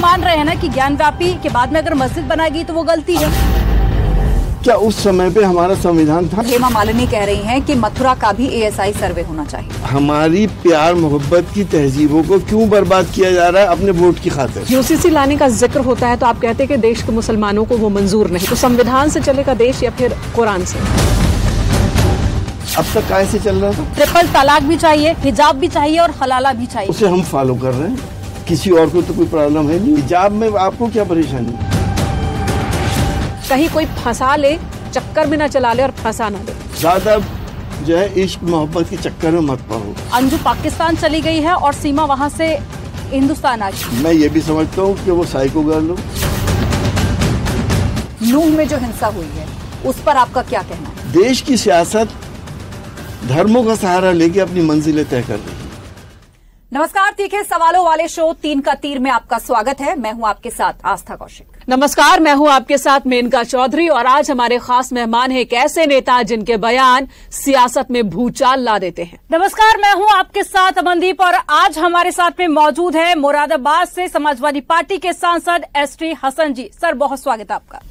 मान रहे हैं ना कि ज्ञानव्यापी के बाद में अगर मस्जिद बनाएगी तो वो गलती है। क्या उस समय पे हमारा संविधान था? हेमा मालिनी कह रही हैं कि मथुरा का भी ASI सर्वे होना चाहिए। हमारी प्यार मोहब्बत की तहजीबों को क्यों बर्बाद किया जा रहा है अपने वोट की खातिर? UCC लाने का जिक्र होता है तो आप कहते हैं कि देश के मुसलमानों को वो मंजूर नहीं, तो संविधान से चलेगा देश या फिर कुरान से? अब तक काय से चल रहा था? ट्रिपल तलाक भी चाहिए, हिजाब भी चाहिए और हलाला भी चाहिए। उसे हम फॉलो कर रहे हैं, किसी और को तो कोई प्रॉब्लम है नहीं। हिजाब में आपको क्या परेशानी? कहीं कोई फंसा ले, चक्कर में न चला ले और फंसा न दे। ज्यादा जो है इश्क मोहब्बत के चक्कर में मत पड़ो। अंजू पाकिस्तान चली गई है और सीमा वहाँ से हिंदुस्तान आ गई। मैं ये भी समझता हूँ कि वो साइको गर्ल हो। नूह में जो हिंसा हुई है उस पर आपका क्या कहना है? देश की सियासत धर्मों का सहारा लेके अपनी मंजिलें तय कर रही है। नमस्कार, तीखे सवालों वाले शो 3 का तीर में आपका स्वागत है। मैं हूं आपके साथ आस्था कौशिक। नमस्कार, मैं हूं आपके साथ मेनका चौधरी और आज हमारे खास मेहमान हैं एक ऐसे नेता जिनके बयान सियासत में भूचाल ला देते हैं। नमस्कार, मैं हूं आपके साथ अमनदीप और आज हमारे साथ में मौजूद है मुरादाबाद से समाजवादी पार्टी के सांसद ST हसन जी। सर, बहुत स्वागत है आपका।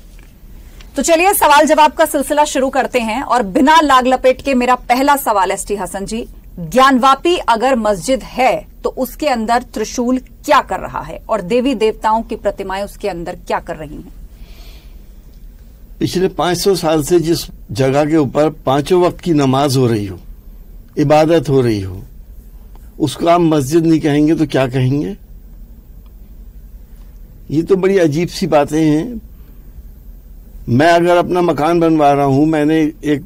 तो चलिए सवाल जवाब का सिलसिला शुरू करते हैं और बिना लाग लपेट के मेरा पहला सवाल ST हसन जी, ज्ञानवापी अगर मस्जिद है तो उसके अंदर त्रिशूल क्या कर रहा है और देवी देवताओं की प्रतिमाएं उसके अंदर क्या कर रही हैं? पिछले 500 साल से जिस जगह के ऊपर 5 वक्त की नमाज हो रही हो, इबादत हो रही हो, उसको आप मस्जिद नहीं कहेंगे तो क्या कहेंगे? ये तो बड़ी अजीब सी बातें हैं। मैं अगर अपना मकान बनवा रहा हूं, मैंने एक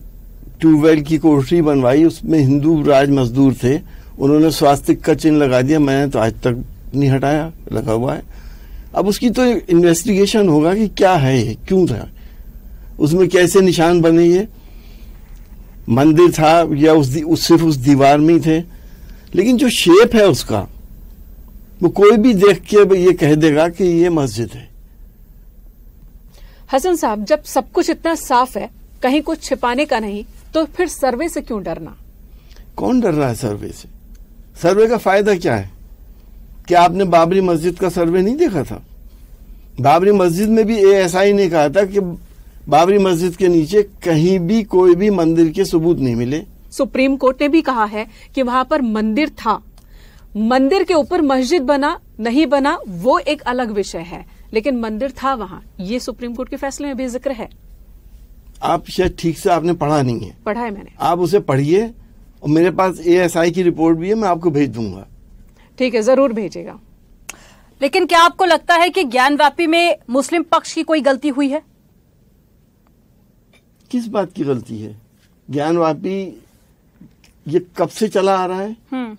ट्यूबवेल की कोठरी बनवाई, उसमें हिंदू राज मजदूर थे, उन्होंने स्वास्तिक का चिन्ह लगा दिया, मैंने तो आज तक नहीं हटाया, लगा हुआ है। अब उसकी तो इन्वेस्टिगेशन होगा कि क्या है ये, क्यों था, उसमें कैसे निशान बने, ये मंदिर था या सिर्फ उस दीवार में ही थे। लेकिन जो शेप है उसका, वो कोई भी देख के ये कह देगा कि ये मस्जिद है। हसन साहब, जब सब कुछ इतना साफ है, कहीं कुछ छिपाने का नहीं, तो फिर सर्वे से क्यों डरना? कौन डर रहा है सर्वे से? सर्वे का फायदा क्या है? क्या आपने बाबरी मस्जिद का सर्वे नहीं देखा था? बाबरी मस्जिद में भी ASI ने कहा था कि बाबरी मस्जिद के नीचे कहीं भी कोई भी मंदिर के सबूत नहीं मिले। सुप्रीम कोर्ट ने भी कहा है कि वहां पर मंदिर था, मंदिर के ऊपर मस्जिद बना नहीं बना वो एक अलग विषय है, लेकिन मंदिर था वहां, ये सुप्रीम कोर्ट के फैसले में भी जिक्र है। आप शायद ठीक से आपने पढ़ा नहीं है। पढ़ा है मैंने। आप उसे पढ़िए और मेरे पास ASI की रिपोर्ट भी है, मैं आपको भेज दूंगा। ठीक है, जरूर भेजेगा। लेकिन क्या आपको लगता है कि ज्ञानव्यापी में मुस्लिम पक्ष की कोई गलती हुई है? किस बात की गलती है? ज्ञानव्यापी ये कब से चला आ रहा है?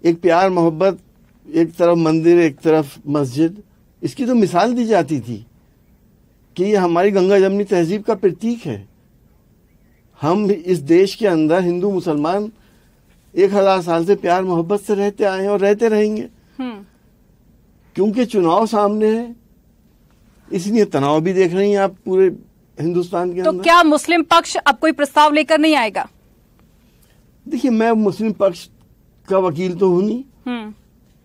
एक प्यार मोहब्बत, एक तरफ मंदिर एक तरफ मस्जिद, इसकी तो मिसाल दी जाती थी कि ये हमारी गंगा जमनी तहजीब का प्रतीक है। हम इस देश के अंदर हिंदू मुसलमान 1000 साल से प्यार मोहब्बत से रहते आए हैं और रहते रहेंगे। क्योंकि चुनाव सामने है, इसलिए तनाव भी देख रही हैं आप पूरे हिंदुस्तान के अंदर। तो क्या मुस्लिम पक्ष अब कोई प्रस्ताव लेकर नहीं आएगा? देखिए, मैं मुस्लिम पक्ष का वकील तो हूं नहीं,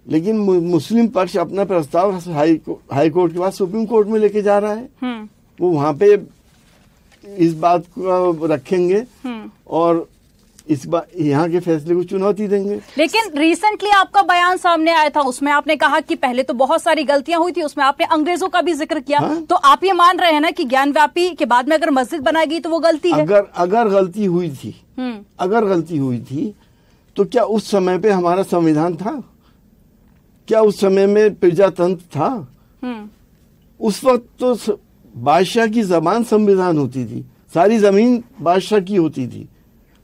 लेकिन मुस्लिम पक्ष अपना प्रस्ताव हाई कोर्ट के बाद सुप्रीम कोर्ट में लेके जा रहा है। वो वहां पे इस बात को रखेंगे और इस बात यहाँ के फैसले को चुनौती देंगे। लेकिन रिसेंटली आपका बयान सामने आया था, उसमें आपने कहा कि पहले तो बहुत सारी गलतियां हुई थी, उसमें आपने अंग्रेजों का भी जिक्र किया। तो आप ये मान रहे हैं ना कि ज्ञानव्यापी के बाद में अगर मस्जिद बनाएगी तो वो गलती है? अगर गलती हुई थी, अगर गलती हुई थी तो क्या उस समय पे हमारा संविधान था? क्या उस समय में प्रजातंत्र था? उस वक्त तो बादशाह की जबान संविधान होती थी, सारी जमीन बादशाह की होती थी,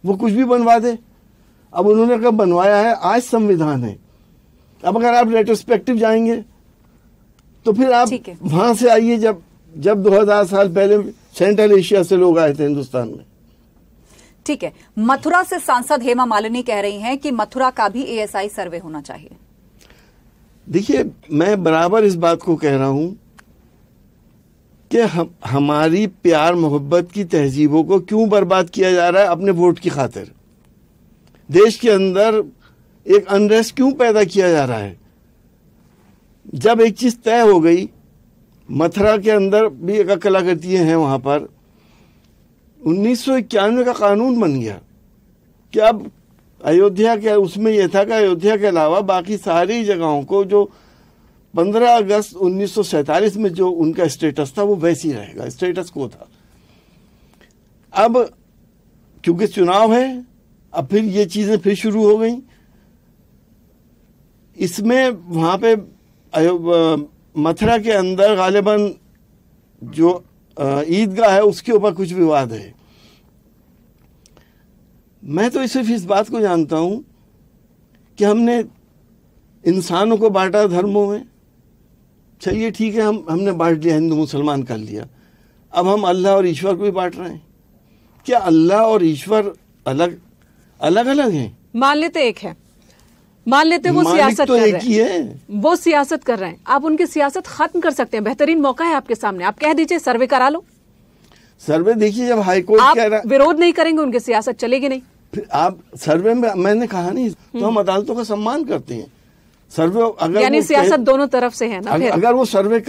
वो कुछ भी बनवा दे। अब उन्होंने कब बनवाया है? आज संविधान है। अब अगर आप रेट्रोस्पेक्टिव जाएंगे तो फिर आप वहां से आइए जब 2000 साल पहले सेंट्रल एशिया से लोग आए थे हिंदुस्तान में। ठीक है, मथुरा से सांसद हेमा मालिनी कह रही हैं कि मथुरा का भी ASI सर्वे होना चाहिए। देखिए, मैं बराबर इस बात को कह रहा हूं कि हमारी प्यार मोहब्बत की तहजीबों को क्यों बर्बाद किया जा रहा है अपने वोट की खातिर? देश के अंदर एक अनरेस्ट क्यों पैदा किया जा रहा है? जब एक चीज तय हो गई, मथुरा के अंदर भी एक कलाकृतियां हैं वहां पर, 1991 का कानून बन गया कि अब अयोध्या के, उसमें यह था कि अयोध्या के अलावा बाकी सारी जगहों को जो 15 अगस्त 1947 में जो उनका स्टेटस था वो वैसे ही रहेगा, स्टेटस को था। अब क्योंकि चुनाव है, अब फिर ये चीजें फिर शुरू हो गई। इसमें वहां पे मथुरा के अंदर गालिबन जो ईदगाह है उसके ऊपर कुछ विवाद है। मैं तो सिर्फ इस बात को जानता हूं कि हमने इंसानों को बांटा धर्मों में, चलिए ठीक है, हमने बांट लिया, हिंदू मुसलमान कर लिया। अब हम अल्लाह और ईश्वर को भी बांट रहे हैं। क्या अल्लाह और ईश्वर अलग अलग अलग हैं? मान लेते एक है, मान लेते वो सियासत तो कर एक रहे ही हैं, है। वो सियासत कर रहे हैं, आप उनकी सियासत खत्म कर सकते हैं। बेहतरीन मौका है आपके सामने, आप कह दीजिए सर्वे करा लो। सर्वे देखिए, जब हाईकोर्ट आप कह रहा, विरोध नहीं करेंगे, उनकी सियासत चलेगी नहीं। फिर आप सर्वे में, मैंने कहा नहीं, तो हम अदालतों का सम्मान करते हैं। सर्वे अगर यानी वो सियासत दोनों तरफ से है ना। फिर अगर वो सर्वे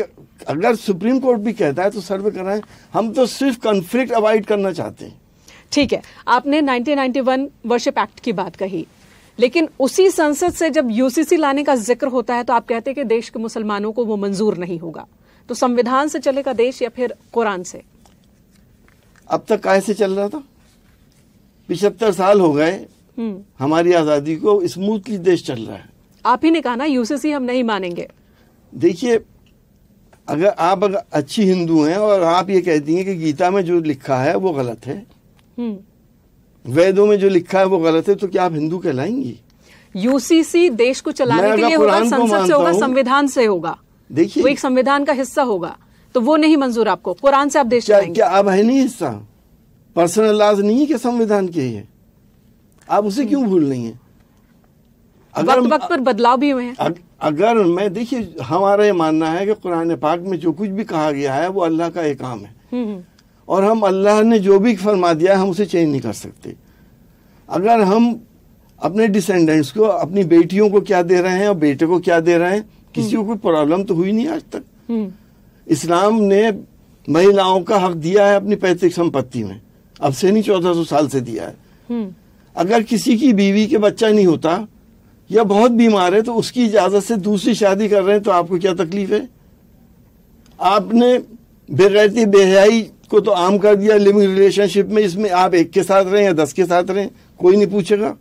अगर सुप्रीम कोर्ट भी कहता है तो सर्वे कराएं। हम तो सिर्फ कॉन्फ्लिक्ट अवॉइड करना चाहते हैं। ठीक है, आपने 1991 वर्शिप एक्ट की बात कही, लेकिन उसी संसद से जब यूसीसी लाने का जिक्र होता है तो आप कहते हैं कि देश के मुसलमानों को वो मंजूर नहीं होगा। तो संविधान से चलेगा देश या फिर कुरान से? अब तक कैसे चल रहा था? 75 साल हो गए हमारी आजादी को, स्मूथली देश चल रहा है। आप ही ने कहा ना यूसीसी हम नहीं मानेंगे। देखिए, अगर अच्छी हिंदू हैं और आप ये कहती हैं कि गीता में जो लिखा है वो गलत है, वेदों में जो लिखा है वो गलत है, तो क्या आप हिंदू कहलाएंगी? यूसीसी देश को चलाने के लिए होगा, संसद से होगा, संविधान से होगा। देखिए, वो एक संविधान का हिस्सा होगा, तो वो नहीं मंजूर आपको। कुरान से आप देश चलाएंगे? क्या अब है नहीं हिस्सा? पर्सनल लॉज नहीं है कि संविधान के है? आप उसे क्यों भूल रही हैं? वक्त वक्त पर बदलाव भी हुए हैं। अगर मैं, देखिए, हमारा ये मानना है कि कुरान पाक में जो कुछ भी कहा गया है वो अल्लाह का एक काम है, और हम अल्लाह ने जो भी फरमा दिया है हम उसे चेंज नहीं कर सकते। अगर हम अपने डिसेंडेंट्स को, अपनी बेटियों को क्या दे रहे हैं और बेटे को क्या दे रहे हैं, किसी को कोई प्रॉब्लम तो हुई नहीं आज तक। इस्लाम ने महिलाओं का हक दिया है अपनी पैतृक संपत्ति में, अब से नहीं 1400 साल से दिया है। अगर किसी की बीवी के बच्चा नहीं होता या बहुत बीमार है तो उसकी इजाजत से दूसरी शादी कर रहे हैं, तो आपको क्या तकलीफ है? आपने बेगैरती बेहयाई को तो आम कर दिया लिविंग रिलेशनशिप में। इसमें आप एक के साथ रहें या 10 के साथ रहें, कोई नहीं पूछेगा।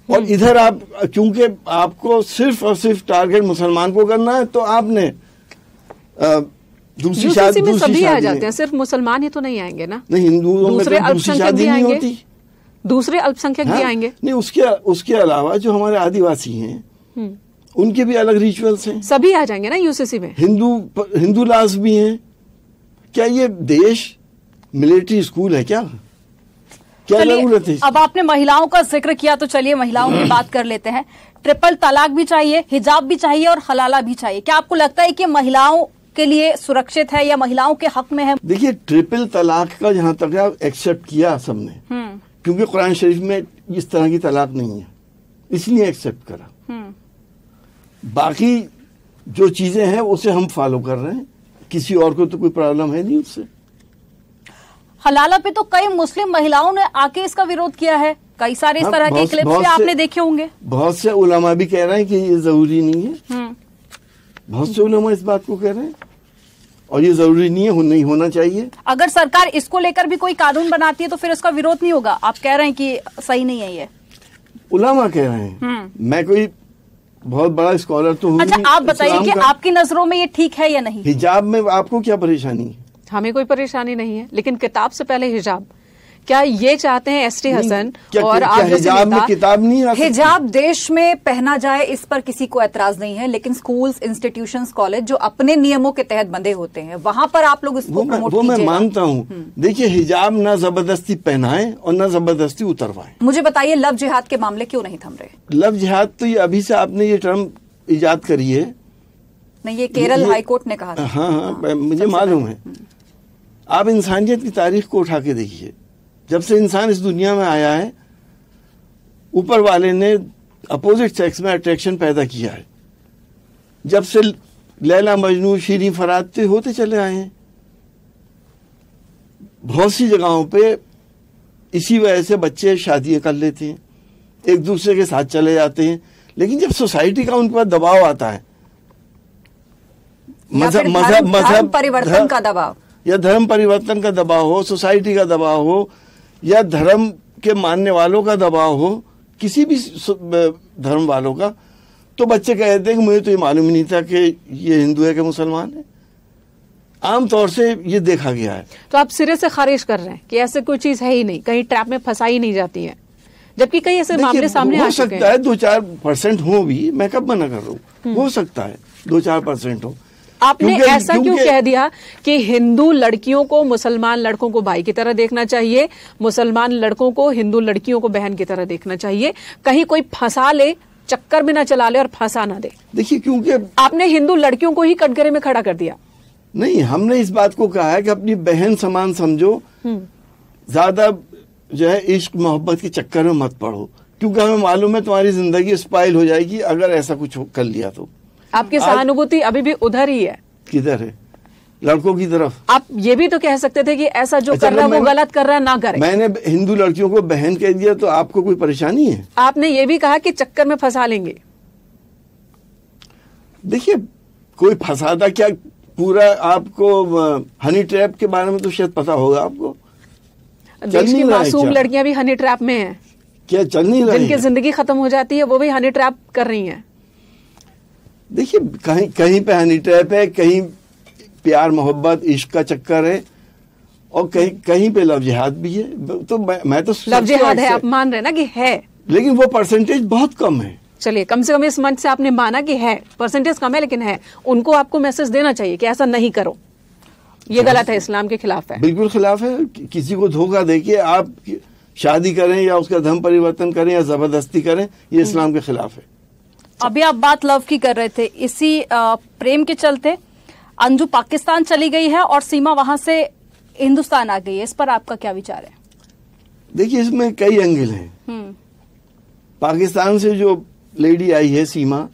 और इधर आप, क्योंकि आपको सिर्फ और सिर्फ टारगेट मुसलमान को करना है, तो आपने दूसरी शादी में सभी आ जाते हैं, सिर्फ मुसलमान ही तो नहीं आएंगे ना। नहीं, हिंदुओं में दूसरे दूसरी शादी नहीं होती, दूसरे अल्पसंख्यक भी आएंगे। नहीं, उसके अलावा जो हमारे आदिवासी हैं उनके भी अलग रिचुअल्स हैं। सभी आ जाएंगे ना यूसीसी में। हिंदू लॉज भी हैं। क्या ये देश मिलिट्री स्कूल है? क्या जरूरत है? अब आपने महिलाओं का जिक्र किया तो चलिए महिलाओं की बात कर लेते हैं। ट्रिपल तलाक भी चाहिए, हिजाब भी चाहिए और हलाला भी चाहिए। क्या आपको लगता है कि महिलाओं के लिए सुरक्षित है या महिलाओं के हक में है? देखिए, ट्रिपल तलाक का जहां तक एक्सेप्ट किया सबने, क्योंकि कुरान शरीफ में इस तरह की तलाक नहीं है, इसलिए एक्सेप्ट करा। बाकी जो चीजें हैं उसे हम फॉलो कर रहे हैं, किसी और को तो कोई प्रॉब्लम है नहीं उससे। हलाला पे तो कई मुस्लिम महिलाओं ने आके इसका विरोध किया है, कई सारे इस तरह के क्लिप्स भी आपने देखे होंगे। बहुत से उलमा भी कह रहे हैं कि ये जरूरी नहीं है। बहुत से उलमा इस बात को कह रहे हैं, और ये जरूरी नहीं है, नहीं होना चाहिए। अगर सरकार इसको लेकर भी कोई कानून बनाती है तो फिर उसका विरोध नहीं होगा? आप कह रहे हैं कि सही नहीं है ये, उलमा कह रहे हैं। मैं कोई बहुत बड़ा स्कॉलर तो हूँ। अच्छा, आप बताइए कि आपकी नजरों में ये ठीक है या नहीं? हिजाब में आपको क्या परेशानी है? हमें कोई परेशानी नहीं है, लेकिन किताब से पहले हिजाब, क्या ये चाहते हैं एसटी हसन और आप जैसे हिजाब में किताब नहीं आ सकती? हिजाब देश में पहना जाए, इस पर किसी को ऐतराज नहीं है, लेकिन स्कूल्स, इंस्टीट्यूशंस, कॉलेज जो अपने नियमों के तहत बंधे होते हैं, वहां पर आप लोग इसको प्रमोट कीजिएगा। वो मैं मानता हूँ। देखिए, हिजाब ना जबरदस्ती पहनाए और ना जबरदस्ती उतरवाए। मुझे बताइए, लव जिहाद के मामले क्यों नहीं थम रहे? लव जिहाद तो ये अभी से आपने ये टर्म इजाद करी है। नहीं, ये केरल हाईकोर्ट ने कहा था। हाँ, मुझे मालूम है। आप इंसानियत की तारीख को उठा के देखिए, जब से इंसान इस दुनिया में आया है, ऊपर वाले ने अपोजिट सेक्स में अट्रैक्शन पैदा किया है। जब से लैला मजनू शीरीं फरात होते चले आए हैं। बहुत सी जगहों पे इसी वजह से बच्चे शादियां कर लेते हैं, एक दूसरे के साथ चले जाते हैं। लेकिन जब सोसाइटी का उनके पास दबाव आता है, मजहब परिवर्तन का दबाव या धर्म परिवर्तन का दबाव हो, सोसाइटी का दबाव हो, या धर्म के मानने वालों का दबाव हो, किसी भी धर्म वालों का, तो बच्चे कहते हैं कि मुझे तो ये मालूम ही नहीं था कि ये हिंदू है कि मुसलमान है। आमतौर से ये देखा गया है। तो आप सिरे से खारिज कर रहे हैं कि ऐसे कोई चीज है ही नहीं, कहीं ट्रैप में फंसाई नहीं जाती है, जबकि कई ऐसे मामले सामने आ चुके हैं। हो सकता है 2-4% हो भी, मैं कब मना कर रहा हूँ, हो सकता है 2-4% हो। आपने ऐसा क्यों कह दिया कि हिंदू लड़कियों को मुसलमान लड़कों को भाई की तरह देखना चाहिए, मुसलमान लड़कों को हिंदू लड़कियों को बहन की तरह देखना चाहिए, कहीं कोई फंसा ले, चक्कर में ना चला ले और फंसा ना दे? देखिए, क्योंकि आपने हिंदू लड़कियों को ही कटघरे में खड़ा कर दिया। नहीं, हमने इस बात को कहा है कि अपनी बहन समान समझो, ज्यादा जो है इश्क मोहब्बत के चक्कर में मत पड़ो, क्योंकि हमें मालूम है तुम्हारी जिंदगी स्पाइल हो जाएगी अगर ऐसा कुछ कर लिया तो। आपकी सहानुभूति अभी भी उधर ही है। किधर है? लड़कों की तरफ। आप ये भी तो कह सकते थे कि ऐसा जो कर रहा है वो गलत कर रहा है, ना करे। मैंने हिंदू लड़कियों को बहन कह दिया तो आपको कोई परेशानी है? आपने ये भी कहा कि चक्कर में फंसा लेंगे। देखिए, कोई फंसाता क्या, पूरा आपको हनी ट्रैप के बारे में तो शायद पता होगा आपको। देश की मासूम लड़कियां भी हनी ट्रैप में हैं। क्या चल नहीं रही? जिनकी जिंदगी खत्म हो जाती है वो भी हनी ट्रैप कर रही हैं। देखिए, कहीं कहीं पे हनी ट्रैप है, कहीं प्यार मोहब्बत इश्क का चक्कर है, और कहीं कहीं पे लव जिहाद भी है। तो मैं तो लव जिहाद है, आप मान रहे ना कि है, लेकिन वो परसेंटेज बहुत कम है। चलिए, कम से कम इस मंच से आपने माना कि है, परसेंटेज कम है लेकिन है। उनको आपको मैसेज देना चाहिए कि ऐसा नहीं करो, ये गलत है, इस्लाम के खिलाफ है। बिल्कुल खिलाफ है। किसी को धोखा देके आप शादी करें या उसका धर्म परिवर्तन करें या जबरदस्ती करें, ये इस्लाम के खिलाफ है। अभी आप बात लव की कर रहे थे, इसी प्रेम के चलते अंजू पाकिस्तान चली गई है और सीमा वहां से हिंदुस्तान आ गई है, इस पर आपका क्या विचार है? देखिए, इसमें कई एंगल हैं। पाकिस्तान से जो लेडी आई है सीमा,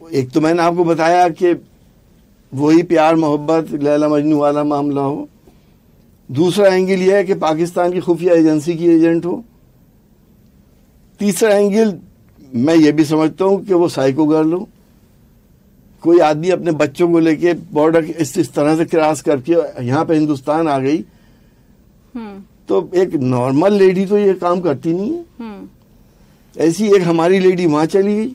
एक तो मैंने आपको बताया कि वही प्यार मोहब्बत लैला मजनू वाला मामला हो। दूसरा एंगल यह है कि पाकिस्तान की खुफिया एजेंसी की एजेंट हो। तीसरा एंगल मैं ये भी समझता हूं कि वो साइको गर्ल हो। कोई आदमी अपने बच्चों को लेके बॉर्डर इस तरह से क्रॉस करके यहाँ पे हिंदुस्तान आ गई, तो एक नॉर्मल लेडी तो ये काम करती नहीं है। ऐसी एक हमारी लेडी वहां चली गई,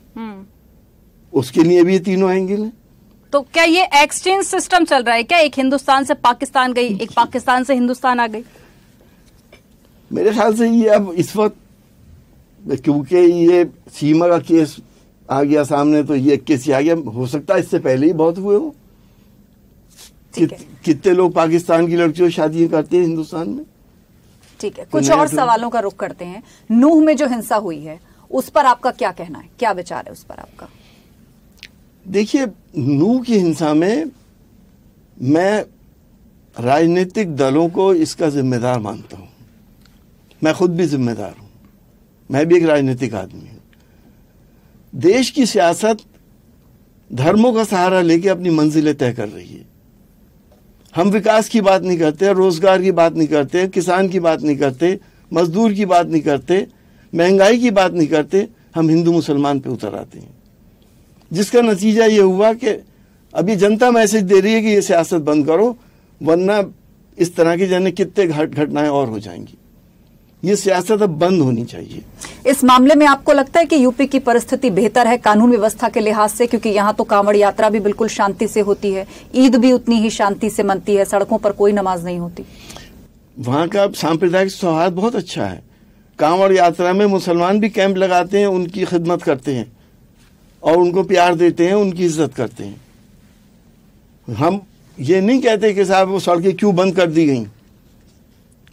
उसके लिए भी ये तीनों एंगल हैं। तो क्या ये एक्सचेंज सिस्टम चल रहा है क्या? एक हिंदुस्तान से पाकिस्तान गई, एक पाकिस्तान से हिंदुस्तान आ गई। मेरे ख्याल से ये अब इस वक्त, क्योंकि ये सीमा का केस आ गया सामने, तो ये केस आ गया, हो सकता है इससे पहले ही बहुत हुए हो। कितने लोग पाकिस्तान की लड़कियों से शादी करते हैं हिंदुस्तान में। ठीक है, कुछ और सवालों का रुख करते हैं। नूह में जो हिंसा हुई है उस पर आपका क्या कहना है, क्या विचार है उस पर आपका? देखिए, नूह की हिंसा में मैं राजनीतिक दलों को इसका जिम्मेदार मानता हूं। मैं खुद भी जिम्मेदार हूं, मैं भी एक राजनीतिक आदमी हूं। देश की सियासत धर्मों का सहारा लेके अपनी मंजिलें तय कर रही है। हम विकास की बात नहीं करते, रोजगार की बात नहीं करते, किसान की बात नहीं करते, मजदूर की बात नहीं करते, महंगाई की बात नहीं करते, हम हिंदू मुसलमान पे उतर आते हैं। जिसका नतीजा ये हुआ कि अभी जनता मैसेज दे रही है कि ये सियासत बंद करो, वरना इस तरह की जाने कितने घटनाएं और हो जाएंगी। ये सियासत अब बंद होनी चाहिए। इस मामले में आपको लगता है कि यूपी की परिस्थिति बेहतर है कानून व्यवस्था के लिहाज से? क्योंकि यहाँ तो कांवड़ यात्रा भी बिल्कुल शांति से होती है, ईद भी उतनी ही शांति से मनती है, सड़कों पर कोई नमाज नहीं होती। वहां का सांप्रदायिक सौहार्द बहुत अच्छा है। कांवड़ यात्रा में मुसलमान भी कैंप लगाते हैं, उनकी खिदमत करते हैं और उनको प्यार देते हैं, उनकी इज्जत करते हैं। हम ये नहीं कहते कि साहब वो सड़कें क्यों बंद कर दी गई,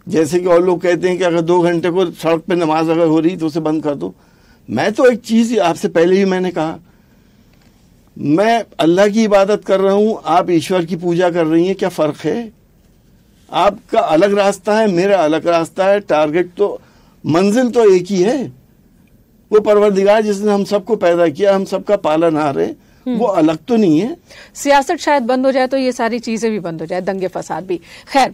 जैसे कि और लोग कहते हैं कि अगर 2 घंटे को सड़क पे नमाज अगर हो रही तो उसे बंद कर दो। मैं तो एक चीज आपसे पहले ही मैंने कहा, मैं अल्लाह की इबादत कर रहा हूं, आप ईश्वर की पूजा कर रही हैं, क्या फर्क है? आपका अलग रास्ता है, मेरा अलग रास्ता है, टारगेट तो, मंजिल तो एक ही है। वो परवरदिगार जिसने हम सबको पैदा किया, हम सबका पालनहार है, वो अलग तो नहीं है। सियासत शायद बंद हो जाए तो ये सारी चीजें भी बंद हो जाए, दंगे फसाद भी। खैर,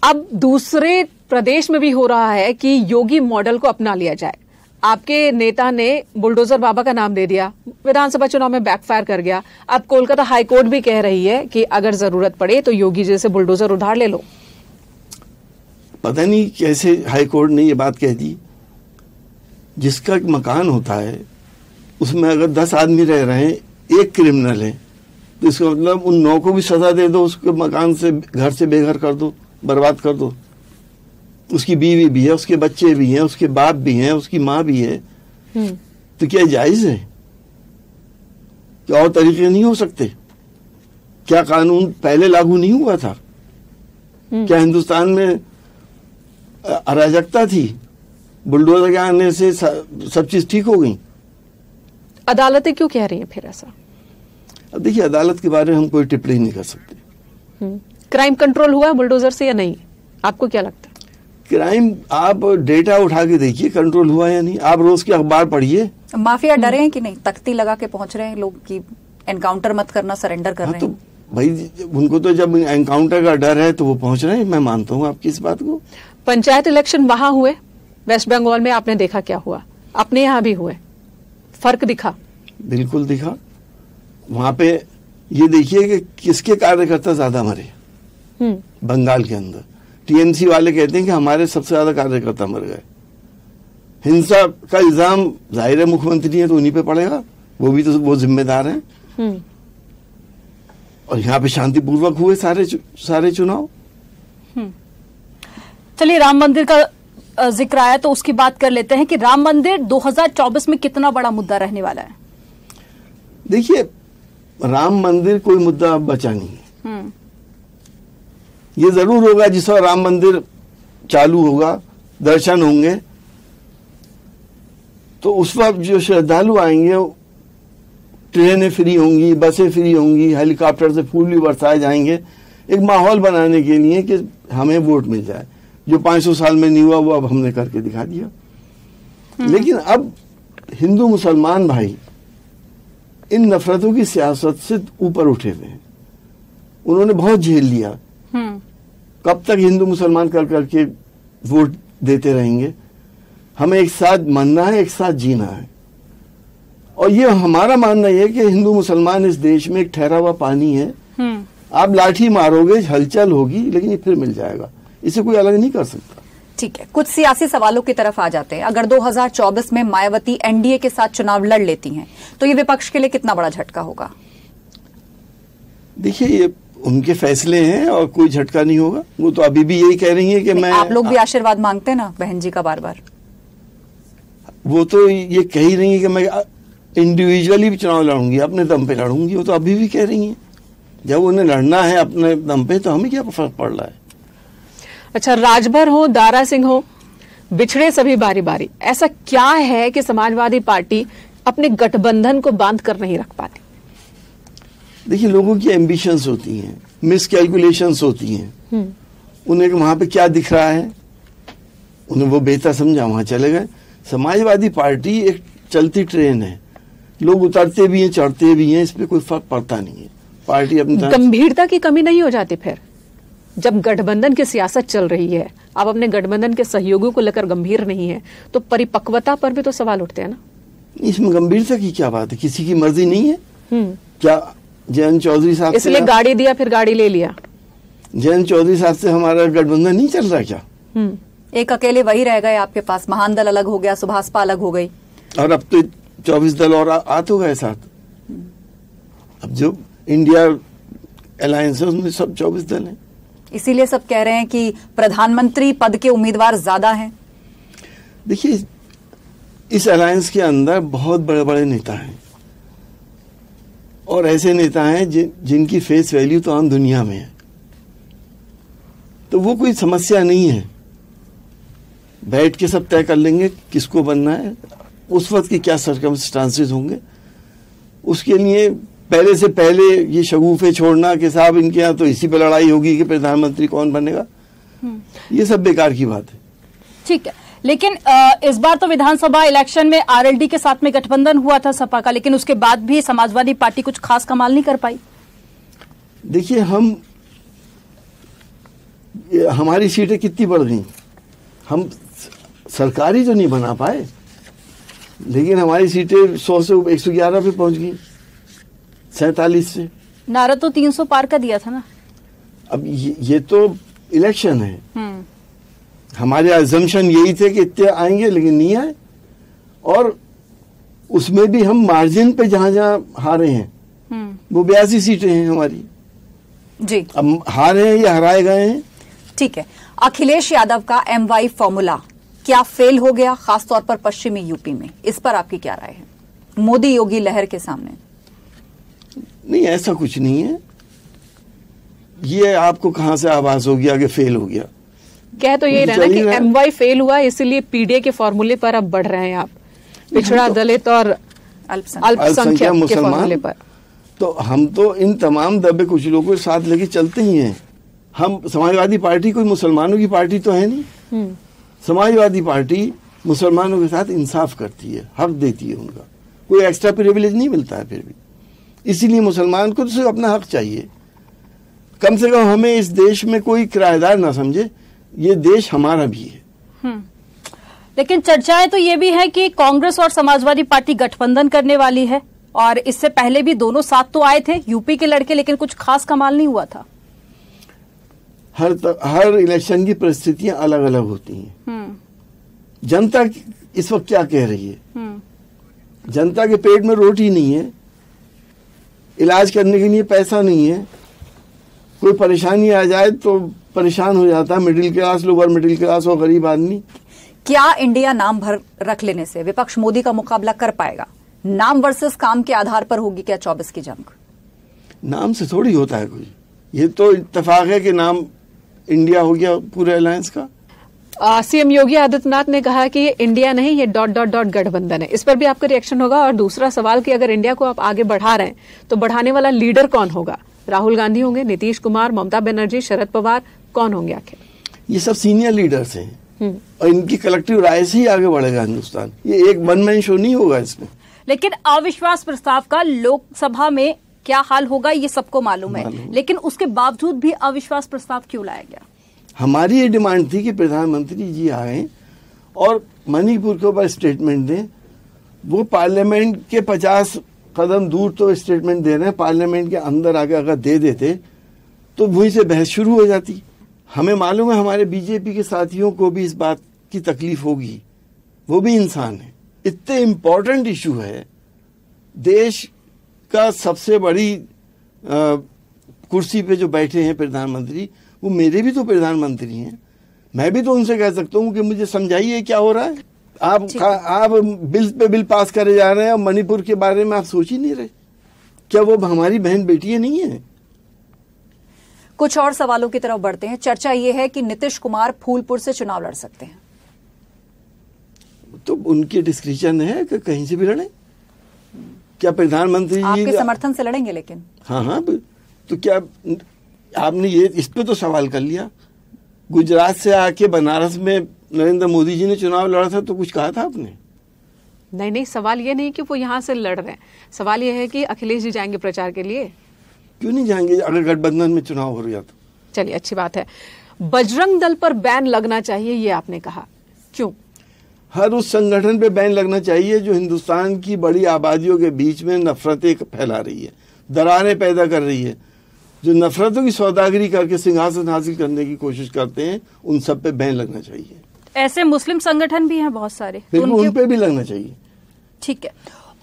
अब दूसरे प्रदेश में भी हो रहा है कि योगी मॉडल को अपना लिया जाए। आपके नेता ने बुलडोजर बाबा का नाम दे दिया, विधानसभा चुनाव में बैकफायर कर गया। अब कोलकाता हाईकोर्ट भी कह रही है कि अगर जरूरत पड़े तो योगी जी से बुलडोजर उधार ले लो। पता नहीं कैसे हाईकोर्ट ने ये बात कह दी। जिसका मकान होता है उसमें अगर 10 आदमी रह रहे हैं, एक क्रिमिनल है, तो इसका मतलब उन 9 को भी सजा दे दो, उसके मकान से, घर से बेघर कर दो, बर्बाद कर दो। उसकी बीवी भी है, उसके बच्चे भी हैं, उसके बाप भी हैं, उसकी माँ भी है। तो क्या जायज है? क्या और तरीके नहीं हो सकते? क्या कानून पहले लागू नहीं हुआ था? क्या हिंदुस्तान में अराजकता थी? बुलडोजर के आने से सब चीज ठीक हो गई? अदालतें क्यों कह रही हैं फिर ऐसा? अब देखिए, अदालत के बारे में हम कोई टिप्पणी नहीं कर सकते। क्राइम कंट्रोल हुआ बुलडोजर से या नहीं, आपको क्या लगता है? क्राइम आप डेटा उठा के देखिए, कंट्रोल हुआ या नहीं। आप रोज के अखबार पढ़िए। माफिया डरे हैं कि नहीं? तख्ती लगा के पहुंच रहे हैं लोग कि एनकाउंटर मत करना, सरेंडर कर रहे हैं। तो भाई, उनको तो जब एनकाउंटर का डर है तो वो पहुंच रहे हैं। मैं मानता हूँ आपकी इस बात को। पंचायत इलेक्शन वहां हुए, वेस्ट बंगाल में आपने देखा क्या हुआ, अपने यहां भी हुए, फर्क दिखा? बिल्कुल दिखा। वहां पे ये देखिए कि किसके कार्यकर्ता ज्यादा मरे बंगाल के अंदर। टीएमसी वाले कहते हैं कि हमारे सबसे ज्यादा कार्यकर्ता मर गए। हिंसा का इल्जाम जाहिर है मुख्यमंत्री है तो उन्हीं पे पड़ेगा, वो भी तो वो जिम्मेदार हैं। और यहाँ पे शांतिपूर्वक हुए सारे चुनाव। चलिए, राम मंदिर का जिक्र आया तो उसकी बात कर लेते हैं कि राम मंदिर 2024 में कितना बड़ा मुद्दा रहने वाला है? देखिए, राम मंदिर कोई मुद्दा अब बचा नहीं है। ये जरूर होगा जिस वक्त राम मंदिर चालू होगा, दर्शन होंगे, तो उस वक्त जो श्रद्धालु आएंगे, ट्रेनें फ्री होंगी, बसें फ्री होंगी, हेलीकॉप्टर से फूल भी बरसाए जाएंगे, एक माहौल बनाने के लिए कि हमें वोट मिल जाए। जो 500 साल में नहीं हुआ वो अब हमने करके दिखा दिया। लेकिन अब हिंदू मुसलमान भाई इन नफरतों की सियासत से ऊपर उठे हुए हैं। उन्होंने बहुत झेल लिया। कब तक हिंदू मुसलमान कर करके वोट देते रहेंगे? हमें एक साथ मरना है, एक साथ जीना है। और ये हमारा मानना है कि हिंदू मुसलमान इस देश में एक ठहरा हुआ पानी है। आप लाठी मारोगे, हलचल होगी, लेकिन ये फिर मिल जाएगा। इसे कोई अलग नहीं कर सकता। ठीक है, कुछ सियासी सवालों की तरफ आ जाते हैं। अगर 2024 में मायावती एनडीए के साथ चुनाव लड़ लेती हैं तो ये विपक्ष के लिए कितना बड़ा झटका होगा? देखिए, ये उनके फैसले हैं और कोई झटका नहीं होगा। वो तो अभी भी यही कह रही है कि मैं, आप लोग भी आशीर्वाद मांगते हैं ना बहन जी का बार बार। वो तो ये कह ही रही है कि मैं इंडिविजुअली भी चुनाव लड़ूंगी, अपने दम पे लड़ूंगी। वो तो अभी भी कह रही हैं। जब उन्हें लड़ना है अपने दम पे तो हमें क्या फर्क पड़ रहा है? अच्छा, राजभर हो, दारा सिंह हो, बिछड़े सभी बारी बारी, ऐसा क्या है कि समाजवादी पार्टी अपने गठबंधन को बांध कर नहीं रख पाती? देखिए, लोगों की एम्बिशंस होती हैं, मिसकैलकुलेशंस होती हैं। उन्हें वहां पे क्या दिख रहा है, उन्हें वो बेहतर समझा, वहां चले गए। समाजवादी पार्टी एक चलती ट्रेन है, लोग उतरते भी हैं, चढ़ते भी हैं, इस पे कोई फर्क पड़ता नहीं है। पार्टी अपनी गंभीरता की कमी नहीं हो जाती फिर जब गठबंधन की सियासत चल रही है? आप अपने गठबंधन के सहयोगियों को लेकर गंभीर नहीं है तो परिपक्वता पर भी तो सवाल उठते हैं ना। इसमें गंभीरता की क्या बात है? किसी की मर्जी नहीं है क्या? जयंत चौधरी साहब इसलिए गाड़ी दिया, फिर गाड़ी ले लिया। जयंत चौधरी साहब से हमारा गठबंधन नहीं चल रहा क्या? एक अकेले वही रह गए आपके पास। महान दल अलग हो गया, सुभाषपा अलग हो गई, और अब तो 24 दल और आ तो गए साथ। अब जो इंडिया अलायंस है उसमें सब 24 दल हैं। इसीलिए सब कह रहे हैं कि प्रधानमंत्री पद के उम्मीदवार ज्यादा हैं। देखिए, इस अलायंस के अंदर बहुत बड़े बड़े नेता हैं और ऐसे नेता हैं जिनकी फेस वैल्यू तो आम दुनिया में है। तो वो कोई समस्या नहीं है, बैठ के सब तय कर लेंगे किसको बनना है, उस वक्त की क्या सर्कमस्टांसेस होंगे। उसके लिए पहले से पहले ये शगुफे छोड़ना कि साहब इनके यहाँ तो इसी पे लड़ाई होगी कि प्रधानमंत्री कौन बनेगा, ये सब बेकार की बात है। ठीक है, लेकिन इस बार तो विधानसभा इलेक्शन में आरएलडी के साथ में गठबंधन हुआ था सपा का, लेकिन उसके बाद भी समाजवादी पार्टी कुछ खास कमाल नहीं कर पाई। देखिए, हमारी सीटें कितनी बढ़ गई, हम सरकारी तो नहीं बना पाए, लेकिन हमारी सीटें 100 से 111 पे पहुंच गई, 47 से। नारा तो 300 पार का दिया था ना। अब ये तो इलेक्शन है, हमारे अजम्पशन यही थे कि इतने आएंगे, लेकिन नहीं आए। और उसमें भी हम मार्जिन पे जहां जहां हारे हैं वो 82 सीटें हैं हमारी जी। अब हारे हैं या हराए गए हैं। ठीक है, अखिलेश यादव का MY फॉर्मूला क्या फेल हो गया, खासतौर पर पश्चिमी यूपी में? इस पर आपकी क्या राय है मोदी योगी लहर के सामने? नहीं, ऐसा कुछ नहीं है। ये आपको कहां से आवाज हो गया कि फेल हो गया? कह तो यही रहना कि MY फेल हुआ, इसीलिए PDA के फॉर्मूले पर अब बढ़ रहे हैं आप, पिछड़ा दलित और अल्पसंख्यक के फॉर्मूले पर। तो हम तो इन तमाम दबे कुचलों को साथ लेके चलते ही हैं। हम समाजवादी पार्टी कोई मुसलमानों की पार्टी तो है नहीं। समाजवादी पार्टी मुसलमानों के साथ इंसाफ करती है, हक देती है उनका, कोई एक्स्ट्रा प्रिविलेज नहीं मिलता है फिर भी। इसीलिए मुसलमान को तो सिर्फ अपना हक चाहिए। कम से कम हमें इस देश में कोई किराएदार ना समझे, ये देश हमारा भी है। लेकिन चर्चाएं तो ये भी है कि कांग्रेस और समाजवादी पार्टी गठबंधन करने वाली है, और इससे पहले भी दोनों साथ तो आए थे यूपी के लड़के, लेकिन कुछ खास कमाल नहीं हुआ था। हर इलेक्शन की परिस्थितियां अलग अलग होती हैं। जनता इस वक्त क्या कह रही है? जनता के पेट में रोटी नहीं है, इलाज करने के लिए पैसा नहीं है, कोई परेशानी आ जाए तो परेशान हो जाता है middle class, lower middle class और गरीब आदमी। क्या इंडिया नाम भर रख लेने से विपक्ष मोदी का मुकाबला कर पाएगा? नाम वर्सेस काम के आधार पर होगी क्या 24 की जंग? नाम से थोड़ी होता है कोई, ये तो इत्तेफाक है कि नाम इंडिया हो गया पूरे अलायंस का। सीएम योगी आदित्यनाथ ने कहा कि ये इंडिया नहीं, ये ... गठबंधन है। इस पर भी आपका रिएक्शन होगा? और दूसरा सवाल कि अगर इंडिया को आप आगे बढ़ा रहे हैं तो बढ़ाने वाला लीडर कौन होगा? राहुल गांधी होंगे, नीतीश कुमार, ममता बनर्जी, शरद पवार, कौन होंगे आखिर? ये सब सीनियर लीडर्स हैं और इनकी कलेक्टिव राय से ही आगे बढ़ेगा हिंदुस्तान। ये एक वन मैन शो नहीं होगा इसमें। लेकिन अविश्वास प्रस्ताव का लोकसभा में क्या हाल होगा ये सबको मालूम है, लेकिन उसके बावजूद भी अविश्वास प्रस्ताव क्यों लाया गया? हमारी ये डिमांड थी कि प्रधानमंत्री जी आए और मणिपुर के ऊपर स्टेटमेंट दें। वो पार्लियामेंट के 50 कदम दूर तो स्टेटमेंट दे रहे हैं, पार्लियामेंट के अंदर आके अगर दे देते तो वहीं से बहस शुरू हो जाती। हमें मालूम है हमारे बीजेपी के साथियों को भी इस बात की तकलीफ होगी, वो भी इंसान है। इतने इम्पोर्टेंट इशू है, देश का सबसे बड़ी कुर्सी पे जो बैठे हैं प्रधानमंत्री, वो मेरे भी तो प्रधानमंत्री हैं। मैं भी तो उनसे कह सकता हूँ कि मुझे समझाइए क्या हो रहा है। आप बिल पे बिल पास करे जा रहे हैं और मणिपुर के बारे में आप सोच ही नहीं रहे। क्या वो हमारी बहन बेटियां नहीं है? कुछ और सवालों की तरफ बढ़ते हैं। चर्चा ये है कि नीतीश कुमार फूलपुर से चुनाव लड़ सकते हैं। तो उनकी डिस्क्रिप्शन है कि कहीं से भी लड़े। क्या प्रधानमंत्री आपके समर्थन से लड़ेंगे? लेकिन हाँ, तो क्या आपने ये इस पे तो सवाल कर लिया। गुजरात से आके बनारस में नरेंद्र मोदी जी ने चुनाव लड़ा था, तो कुछ कहा था आपने? नहीं, सवाल ये नहीं कि वो यहाँ से लड़ रहे हैं, सवाल ये है कि अखिलेश जी जाएंगे प्रचार के लिए। क्यों नहीं जाएंगे अगर गठबंधन में चुनाव हो रहा तो? चलिए, अच्छी बात है। बजरंग दल पर बैन लगना चाहिए, ये आपने कहा, क्यों? हर उस संगठन पे बैन लगना चाहिए जो हिंदुस्तान की बड़ी आबादियों के बीच में नफरतें फैला रही है, दरारें पैदा कर रही है, जो नफरतों की सौदागरी करके सिंहासन हासिल करने की कोशिश करते हैं, उन सब पे बैन लगना चाहिए। ऐसे मुस्लिम संगठन भी हैं बहुत सारे, तो उन पे भी लगना चाहिए। ठीक है,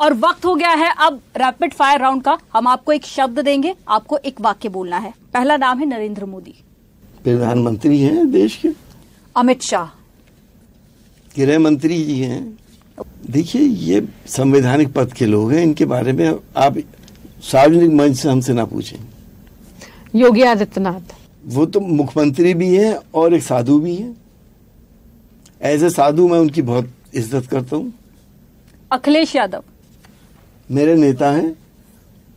और वक्त हो गया है अब रैपिड फायर राउंड का। हम आपको एक शब्द देंगे, आपको एक वाक्य बोलना है। पहला नाम है नरेंद्र मोदी। प्रधानमंत्री हैं देश के। अमित शाह। गृह मंत्री जी हैं। देखिए, ये संवैधानिक पद के लोग हैं, इनके बारे में आप सार्वजनिक मंच से हमसे ना पूछें। योगी आदित्यनाथ। वो तो मुख्यमंत्री भी हैं और एक साधु भी हैं। एज ए साधु मैं उनकी बहुत इज्जत करता हूँ। अखिलेश यादव। मेरे नेता हैं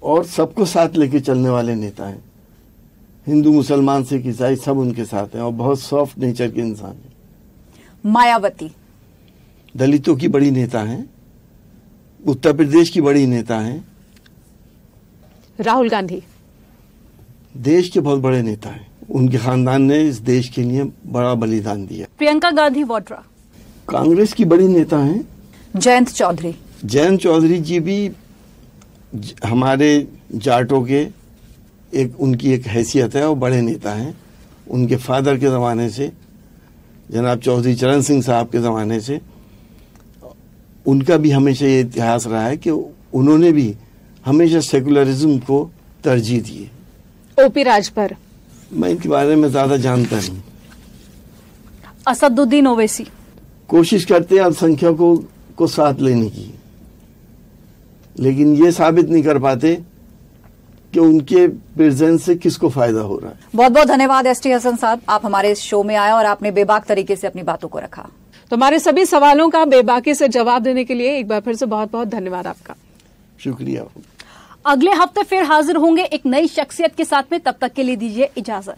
और सबको साथ लेके चलने वाले नेता हैं। हिंदू मुसलमान सिख ईसाई सब उनके साथ हैं और बहुत सॉफ्ट नेचर के इंसान हैं। मायावती। दलितों की बड़ी नेता हैं, उत्तर प्रदेश की बड़ी नेता हैं। राहुल गांधी देश के बहुत बड़े नेता हैं, उनके खानदान ने इस देश के लिए बड़ा बलिदान दिया। प्रियंका गांधी वाड्रा, कांग्रेस की बड़ी नेता हैं। जयंत चौधरी, जयंत चौधरी जी भी हमारे जाटों के उनकी एक हैसियत है और बड़े नेता हैं। उनके फादर के ज़माने से, जनाब चौधरी चरण सिंह साहब के ज़माने से, उनका भी हमेशा ये इतिहास रहा है कि उन्होंने भी हमेशा सेकुलरिज्म को तरजीह दी। ओपी राजभर, मैं इनके बारे में ज़्यादा जानता नहीं। असदुद्दीन ओवैसी, कोशिश करते हैं अल्पसंख्यकों को साथ लेने की, लेकिन ये साबित नहीं कर पाते कि उनके प्रेजेंस से किसको फायदा हो रहा है। बहुत बहुत धन्यवाद एसटी हसन साहब, आप हमारे इस शो में आए और आपने बेबाक तरीके से अपनी बातों को रखा। तो हमारे सभी सवालों का बेबाकी से जवाब देने के लिए एक बार फिर से बहुत बहुत धन्यवाद आपका। शुक्रिया। अगले हफ्ते फिर हाजिर होंगे एक नई शख्सियत के साथ में, तब तक के लिए दीजिए इजाजत।